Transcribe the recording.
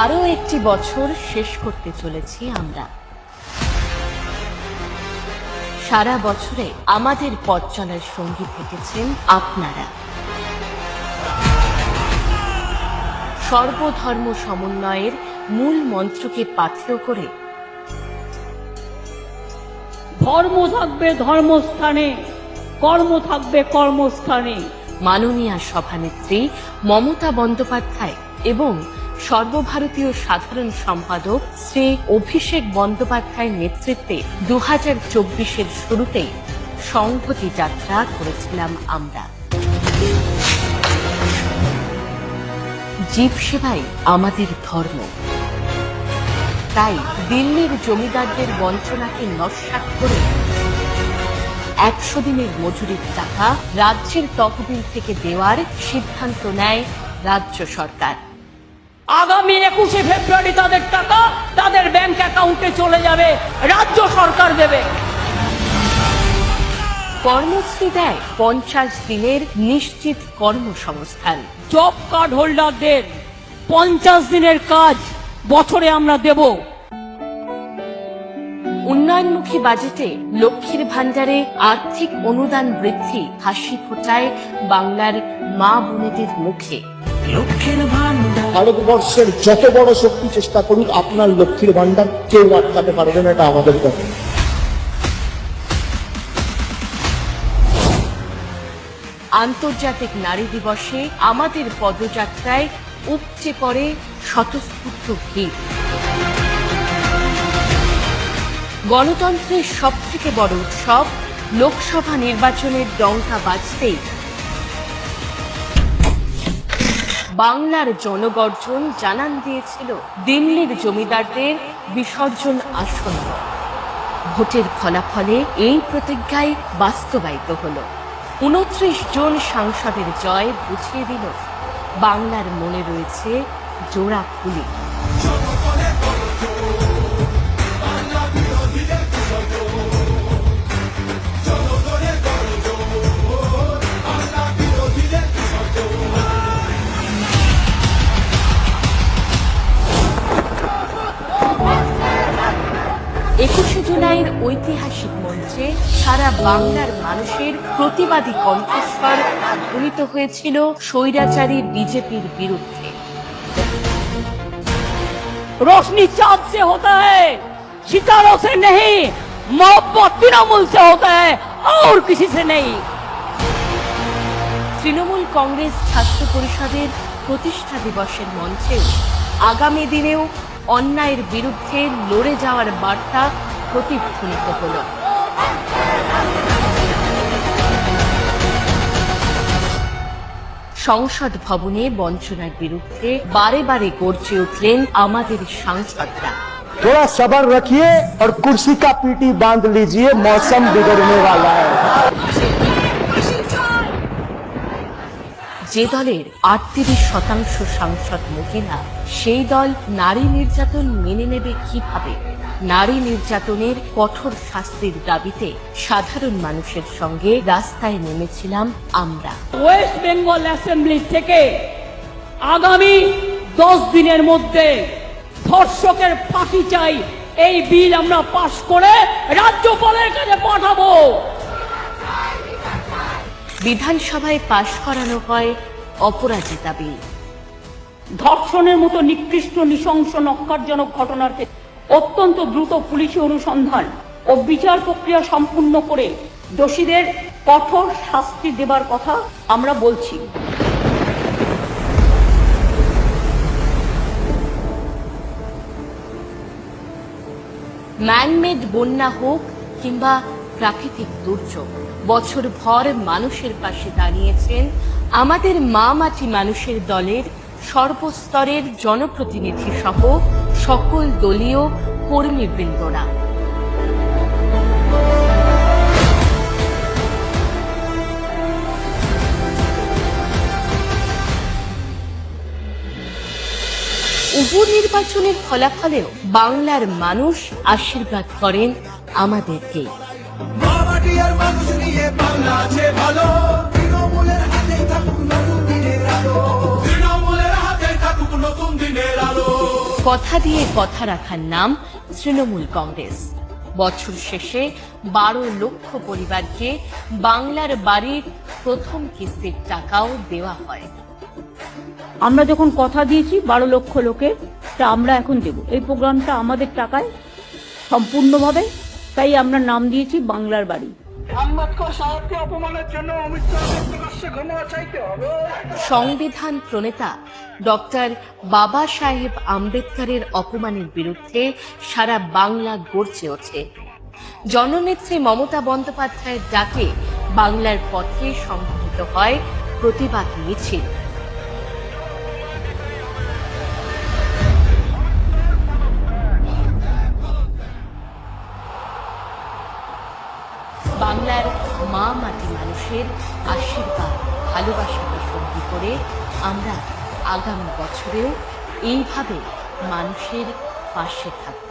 আরো একটি বছর শেষ করতে চলেছি আমরা। সারা বছরে আমাদের পথ চলার সঙ্গী থেকেছেন আপনারা। সর্বধর্ম সমন্বয়ের মূল মন্ত্রকে পাথেয় করে ধর্ম থাকবে ধর্মস্থানে, কর্ম থাকবে কর্মস্থানে। মাননীয়া সভানেত্রী মমতা বন্দ্যোপাধ্যায় এবং সর্বভারতীয় সাধারণ সম্পাদক শ্রী অভিষেক বন্দ্যোপাধ্যায়ের নেতৃত্বে 2024-এর শুরুতেই সংহতি যাত্রা করেছিলাম আমরা। জীব সেবাই আমাদের ধর্ম। তাই দিল্লির জমিদারদের বঞ্চনাকে নস্যাৎ করে 100 দিনের মজুরির টাকা রাজ্যের তহবিল থেকে দেওয়ার সিদ্ধান্ত নেয় রাজ্য সরকার। আগামী 21শে ফেব্রুয়ারি তাদের টাকা তাদের ব্যাংক অ্যাকাউন্টে চলে যাবে, রাজ্য সরকার দেবে। কর্মশ্রী দেয় 50 দিনের নিশ্চিত কর্মসংস্থান। জব কার্ড হোল্ডারদের 50 দিনের কাজ বছরে আমরা দেব। উন্নয়নমুখী বাজেটে লক্ষ্মীর ভাণ্ডারে আর্থিক অনুদান বৃদ্ধি হাসি ফোটায় বাংলার মা বোনেদের মুখে। ভারতবর্ষের যত বড় শক্তি চেষ্টা করুক, আপনার লক্ষ্মীর ভাণ্ডার কেউ আটকাতে পারবে না, এটা আমাদের কথা। আন্তর্জাতিক নারী দিবসে আমাদের পদযাত্রায় উপচে পড়ে স্বতঃস্ফূর্ত ভিড়। গণতন্ত্রের সবথেকে বড় উৎসব লোকসভা নির্বাচনের ডঙ্কা বাজতেই বাংলার জনগর্জন জানান দিয়েছিল দিল্লির জমিদারদের বিসর্জন আসন্ন। ভোটের ফলাফলে এই প্রতিজ্ঞাই বাস্তবায়িত হলো। 29 জন সাংসদের জয় বুঝিয়ে দিল বাংলার মনে রয়েছে জোড়া ফুলি। জুলাইয়ের ঐতিহাসিক মঞ্চে সারা বাংলার মানুষের প্রতিবাদী কণ্ঠস্বর ধ্বনিত হয়েছিল স্বৈরাচারী বিজেপির বিরুদ্ধে। रोशनी चांद से होता है, सितारों से नहीं, मोहब्बत तृणमूल से होता है और किसी से नहीं। তৃণমূল কংগ্রেস ছাত্র পরিষদের প্রতিষ্ঠা দিবসের মঞ্চেও আগামী দিনেও অন্যায়ের বিরুদ্ধে লড়ে যাওয়ার বার্তা প্রতিধ্বনিত হল। সংসদ ভবনে বঞ্চনার বিরুদ্ধে বারে বারে গর্জে উঠলেন আমাদের সাংসদরা। थोड़ा सब्र रखिए और कुर्सी का पीटी बांध लीजिए, मौसम बिगड़ने वाला है। যে দলের 38% সাংসদ মহিলা, সেই দল নারী নির্যাতন মেনে নেবে কিভাবে? নারী নির্যাতনের কঠোর শাস্তির দাবিতে সাধারণ মানুষের সঙ্গে রাস্তায় নেমেছিলাম আমরা। ওয়েস্ট বেঙ্গল অ্যাসেম্বলি থেকে আগামী 10 দিনের মধ্যে ধর্ষকের ফাঁসি চাই এই বিল আমরা পাশ করে রাজ্যপালের কাছে পাঠাবো। বিধানসভায় পাশ করানো হয় অপরাজিতা বিল। ধর্ষণের মতো নিকৃষ্ট নৃশংস নক্কারজনক ঘটনার ক্ষেত্রে অত্যন্ত দ্রুত পুলিশি অনুসন্ধান ও বিচার প্রক্রিয়া সম্পূর্ণ করে দোষীদের কঠোর শাস্তি দেবার কথা আমরা বলছি। ম্যানমেড বন্যা হোক কিংবা প্রাকৃতিক দুর্যোগ, বছর ভর মানুষের পাশে দাঁড়িয়েছেন আমাদের মা মাটি মানুষের দলের সর্বস্তরের জনপ্রতিনিধি সহ সকল দলীয় কর্মীবৃন্দরা। উপনির্বাচনের ফলাফলেও বাংলার মানুষ আশীর্বাদ করেন আমাদেরকে। তৃণমূলের হাতেই থাকুক নতুন দিনের আলো। কথা দিয়ে কথা রাখার নাম তৃণমূল কংগ্রেস। বছর শেষে 12 লক্ষ পরিবারকে বাংলার বাড়ির প্রথম কিস্তির টাকাও দেওয়া হয়। আমরা যখন কথা দিয়েছি 12 লক্ষ লোকের, তা আমরা এখন দেব। এই প্রোগ্রামটা আমাদের টাকায় সম্পূর্ণভাবে, তাই আমরা নাম দিয়েছি বাংলার বাড়ি। আম্বেদকর সাহেবকে অপমানের জন্য অমিত শাহকে প্রকাশ্যে ক্ষমা চাইতে হবে। সংবিধান প্রণেতা ডক্টর বাবা সাহেব আম্বেদকরের অপমানের বিরুদ্ধে সারা বাংলা গর্জে ওঠে। জননেত্রী মমতা বন্দ্যোপাধ্যায়ের ডাকে বাংলার পথে সংঘটিত হয় প্রতিবাদ মিছিল। বাংলার মা মাটি মানুষের আশীর্বাদ ভালোবাসাকে সঙ্গী করে আমরা আগামী বছরেও এইভাবে মানুষের পাশে থাকব।